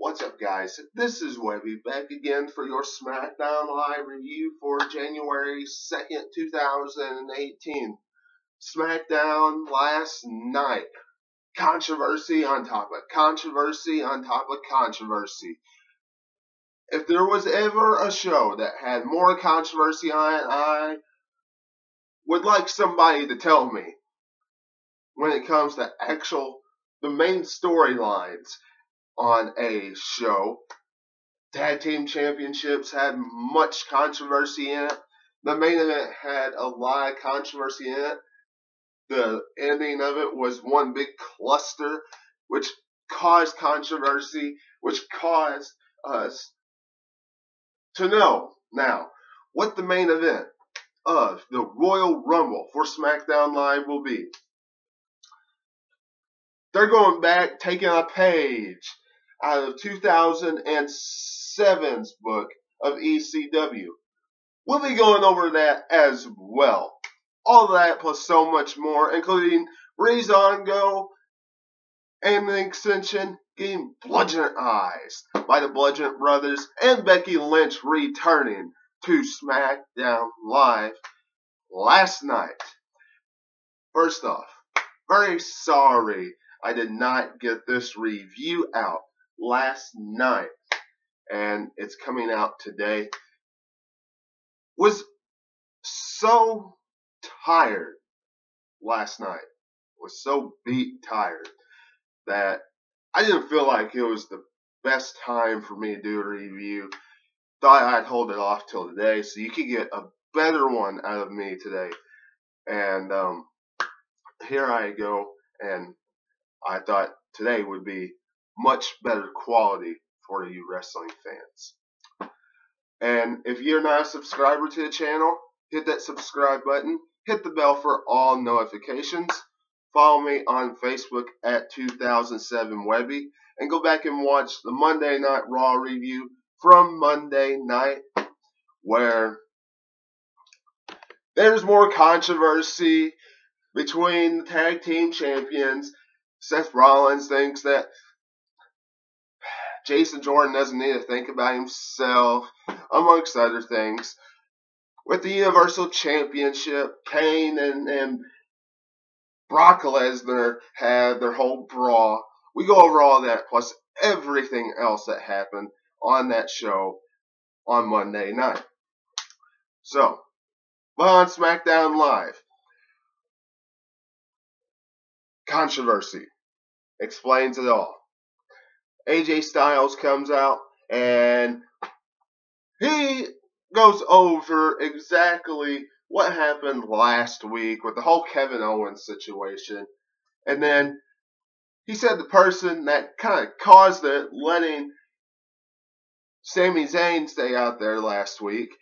What's up, guys? This is Webby back again for your SmackDown Live review for January 2nd, 2018. SmackDown last night. Controversy on top of controversy on top of controversy. If there was ever a show that had more controversy on it, I would like somebody to tell me when it comes to the main storylines on a show. Tag team championships had much controversy in it. The main event had a lot of controversy in it. The ending of it was one big cluster, which caused controversy, which caused us to know now what the main event of the Royal Rumble for SmackDown Live will be. They're going back, taking a page out of 2007's book of ECW. We'll be going over that as well. All that plus so much more, including Breezango and the Extension getting bludgeonized by the Bludgeon Brothers, and Becky Lynch returning to SmackDown Live last night. First off, very sorry I did not get this review out last night, and it's coming out today. Was so tired last night. Was so beat tired that I didn't feel like it was the best time for me to do a review. Thought I'd hold it off till today so you could get a better one out of me today. And here I go, and I thought today would be much better quality for you wrestling fans. And if you're not a subscriber to the channel, hit that subscribe button, hit the bell for all notifications, follow me on Facebook at 2007 Webby, and go back and watch the Monday Night Raw review from Monday night, where there's more controversy between the tag team champions. Seth Rollins thinks that Jason Jordan doesn't need to think about himself, amongst other things. With the Universal Championship, Kane and Brock Lesnar had their whole brawl. We go over all that, plus everything else that happened on that show on Monday night. So, on SmackDown Live, controversy explains it all. AJ Styles comes out and he goes over exactly what happened last week with the whole Kevin Owens situation. And then he said the person that kind of caused it, letting Sami Zayn stay out there last week,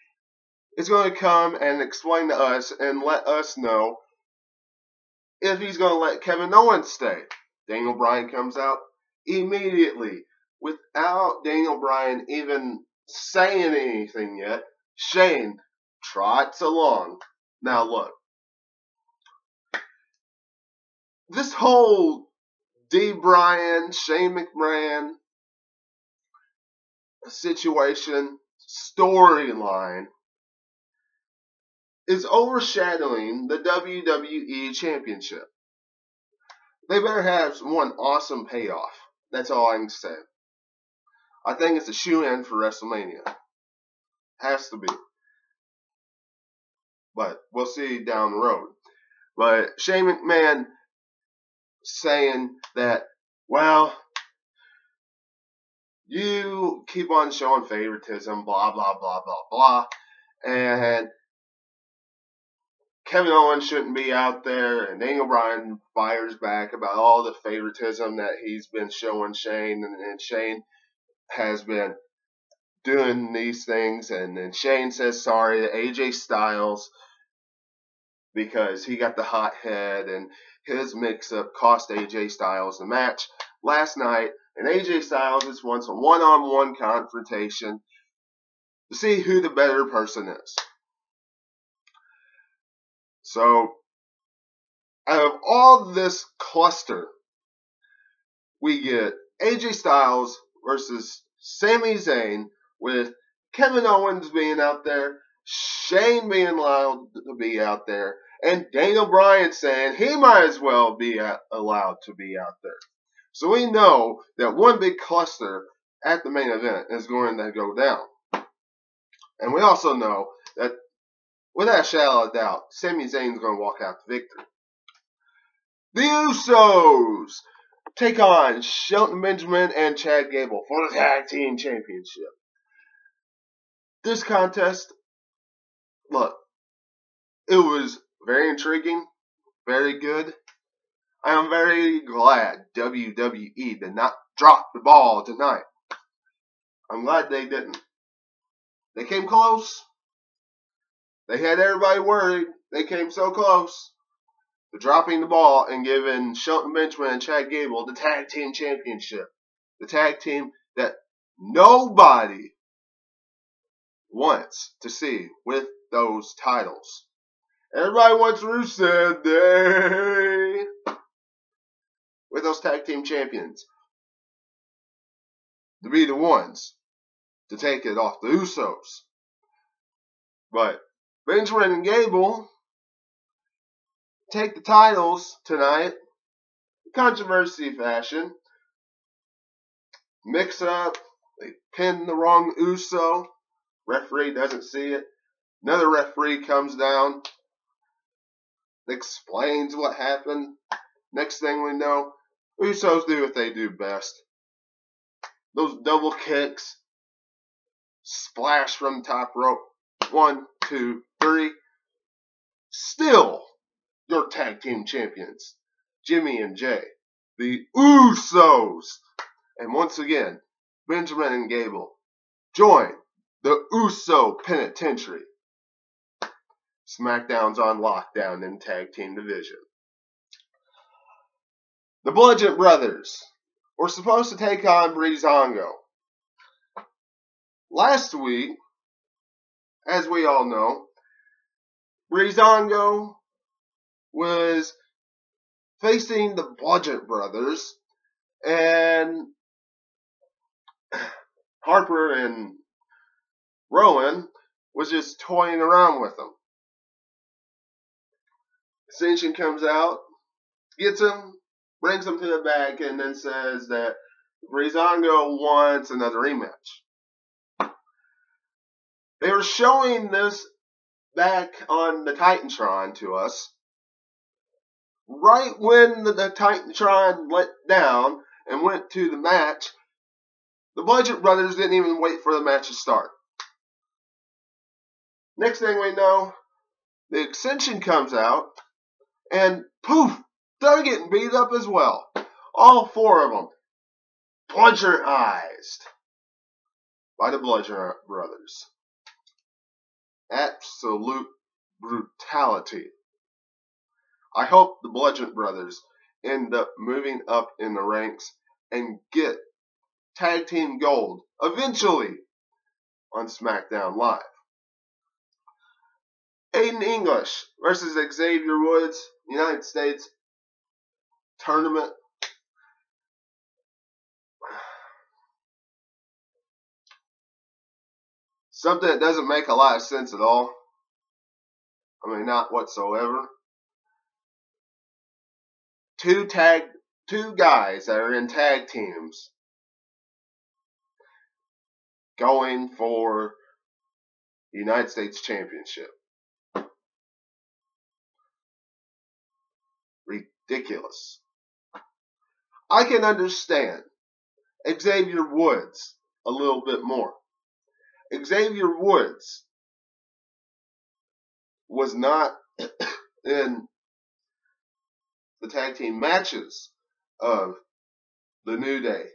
is going to come and explain to us and let us know if he's going to let Kevin Owens stay. Daniel Bryan comes out immediately, without Daniel Bryan even saying anything yet. Shane trots along. Now look, this whole Bryan, Shane McMahon situation, storyline is overshadowing the WWE Championship. They better have one awesome payoff. That's all I can say. I think it's a shoe-in for WrestleMania. Has to be. But we'll see down the road. But Shane McMahon saying that, well, you keep on showing favoritism, blah, blah, blah, blah, blah. And Kevin Owens shouldn't be out there, and Daniel Bryan fires back about all the favoritism that he's been showing Shane, and Shane has been doing these things, and then Shane says sorry to AJ Styles because he got the hot head, and his mix-up cost AJ Styles the match last night, and AJ Styles just wants a one-on-one confrontation to see who the better person is. So, out of all this cluster, we get AJ Styles versus Sami Zayn, with Kevin Owens being out there, Shane being allowed to be out there, and Daniel Bryan saying he might as well be allowed to be out there. So we know that one big cluster at the main event is going to go down. And we also know that, without a shadow of a doubt, Sami Zayn is going to walk out the victor. The Usos take on Shelton Benjamin and Chad Gable for the Tag Team Championship. This contest, look, it was very intriguing, very good. I am very glad WWE did not drop the ball tonight. I'm glad they didn't. They came close. They had everybody worried. They came so close to dropping the ball and giving Shelton Benjamin and Chad Gable the Tag Team Championship. The tag team that nobody wants to see with those titles. Everybody wants Rusev Day with those tag team champions to be the ones to take it off the Usos. But Benjamin and Gable take the titles tonight, controversy fashion. Mix up, they pin the wrong Uso. Referee doesn't see it. Another referee comes down, explains what happened. Next thing we know, Usos do what they do best. Those double kicks, splash from the top rope. 1, 2, 3. Still, your tag team champions, Jimmy and Jay, the Usos. And once again, Benjamin and Gable join the Uso Penitentiary. SmackDown's on lockdown in tag team division. The Bludgeon Brothers were supposed to take on Breezango. Last week, as we all know, Breezango was facing the Bludgeon Brothers, and Harper and Rowan was just toying around with them. Ascension comes out, gets him, brings him to the back, and then says that Breezango wants another rematch. They were showing this back on the Titantron to us. Right when the Titantron let down and went to the match, the Bludgeon Brothers didn't even wait for the match to start. Next thing we know, the Ascension comes out, and poof, they're getting beat up as well. All four of them, bludgeonized by the Bludgeon Brothers. Absolute brutality. I hope the Bludgeon Brothers end up moving up in the ranks and get tag team gold eventually on SmackDown Live. Aiden English versus Xavier Woods, United States tournament. Something that doesn't make a lot of sense at all. I mean, not whatsoever. Two guys that are in tag teams going for the United States Championship. Ridiculous. I can understand Xavier Woods a little bit more. Xavier Woods was not in the tag team matches of the New Day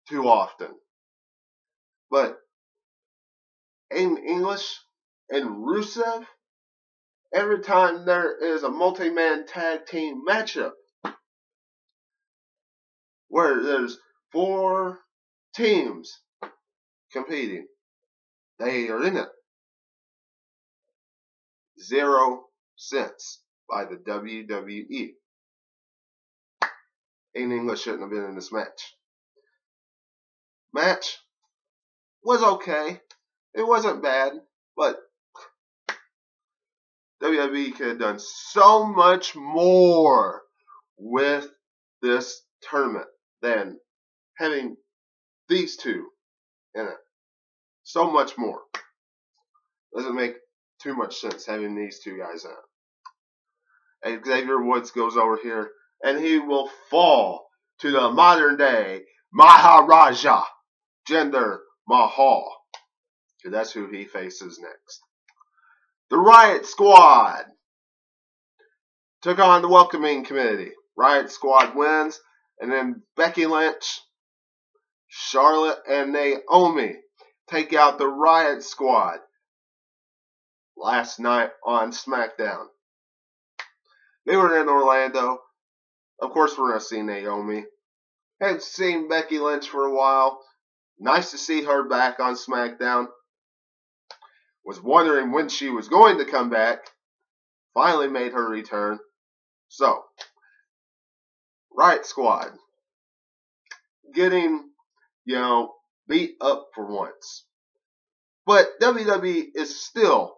too often. But Aiden English and Rusev, every time there is a multi-man tag team matchup where there's 4 teams competing, they are in it. 0 cents by the WWE. Aiden English shouldn't have been in this match. match was okay. It wasn't bad, but WWE could have done so much more with this tournament than having these two in it. So much more. Doesn't make too much sense having these two guys in it. And Xavier Woods goes over here, and he will fall to the modern day Maharaja Jinder Mahal. Because that's who he faces next. The Riot Squad took on the Welcoming Committee. Riot Squad wins, and then Becky Lynch, Charlotte, and Naomi take out the Riot Squad last night on SmackDown. They were in Orlando. Of course, we're going to see Naomi. Haven't seen Becky Lynch for a while. Nice to see her back on SmackDown. Was wondering when she was going to come back. Finally made her return. So, Riot Squad getting, beat up for once. But WWE is still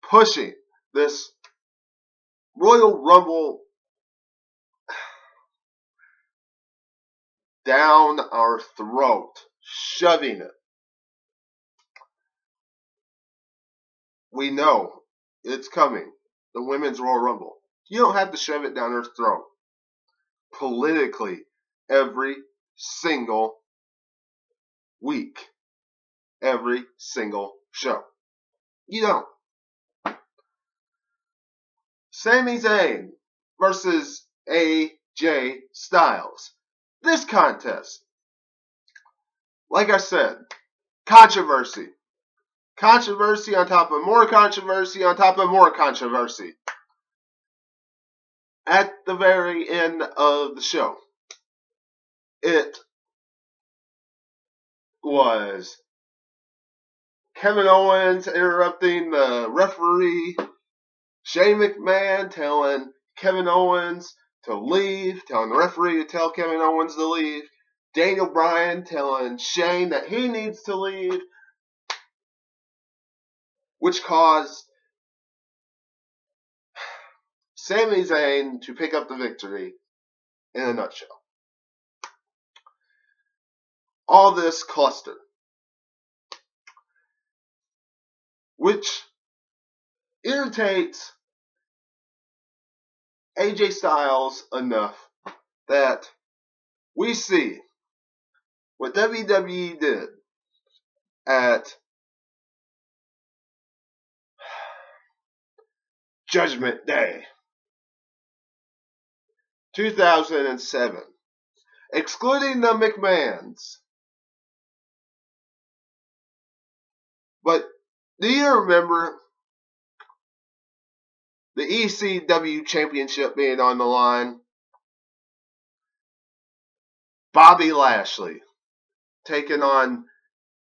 pushing this Royal Rumble down our throat, shoving it. We know it's coming, the Women's Royal Rumble. You don't have to shove it down her throat politically every single week, every single show. You don't. Sami Zayn versus AJ Styles. This contest, like I said, controversy. Controversy on top of more controversy on top of more controversy. At the very end of the show, it was Kevin Owens interrupting the referee, Shane McMahon telling Kevin Owens to leave, telling the referee to tell Kevin Owens to leave, Daniel Bryan telling Shane that he needs to leave, which caused Sami Zayn to pick up the victory in a nutshell. All this cluster, which irritates AJ Styles enough that we see what WWE did at Judgment Day 2007, excluding the McMahons. But do you remember the ECW championship being on the line? Bobby Lashley taking on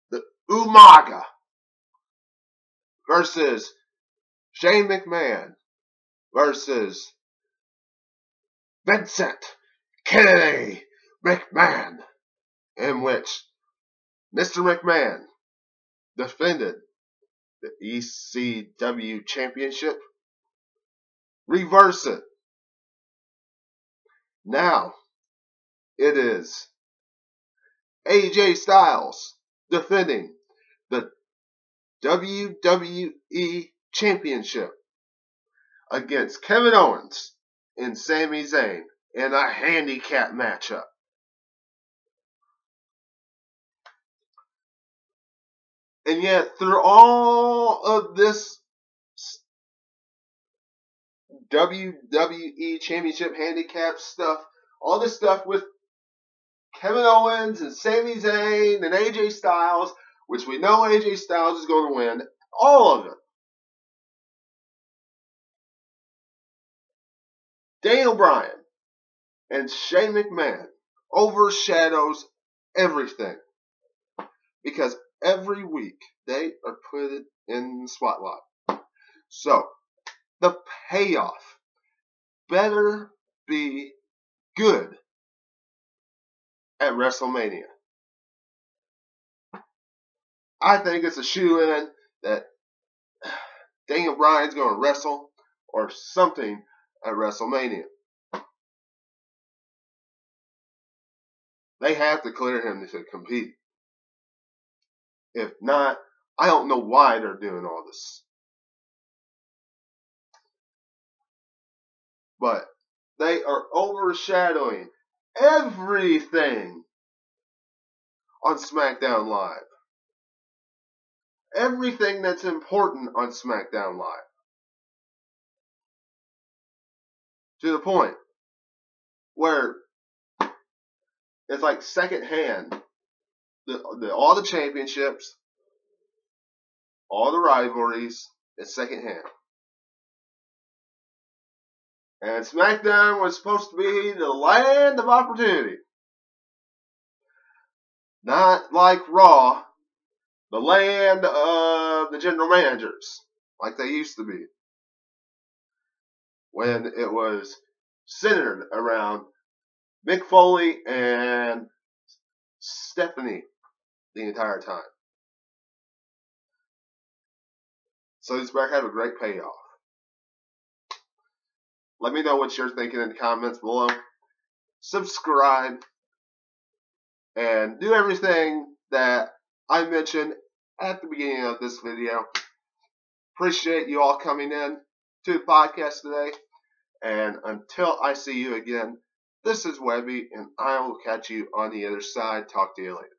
the Umaga versus Shane McMahon versus Vincent Kennedy McMahon, in which Mr. McMahon defended the ECW championship. Reverse it. Now it is AJ Styles defending the WWE championship against Kevin Owens and Sami Zayn in a handicap matchup. And yet, through all of this WWE Championship handicap stuff, all this stuff with Kevin Owens and Sami Zayn and AJ Styles, which we know AJ Styles is going to win, all of it. Daniel Bryan and Shane McMahon overshadows everything. Because every week they are put in the spotlight. So, the payoff better be good at WrestleMania. I think it's a shoe-in that Daniel Bryan's going to wrestle or something at WrestleMania. They have to clear him to compete. If not, I don't know why they're doing all this. But they are overshadowing everything on SmackDown Live. Everything that's important on SmackDown Live. To the point where it's like secondhand. All the championships, all the rivalries, it's secondhand. And SmackDown was supposed to be the land of opportunity. Not like Raw, the land of the general managers, like they used to be. When it was centered around Mick Foley and Stephanie the entire time. So this back have a great payoff. Let me know what you're thinking in the comments below. Subscribe. And do everything that I mentioned at the beginning of this video. Appreciate you all coming in to the podcast today. And until I see you again, this is Webby, and I will catch you on the other side. Talk to you later.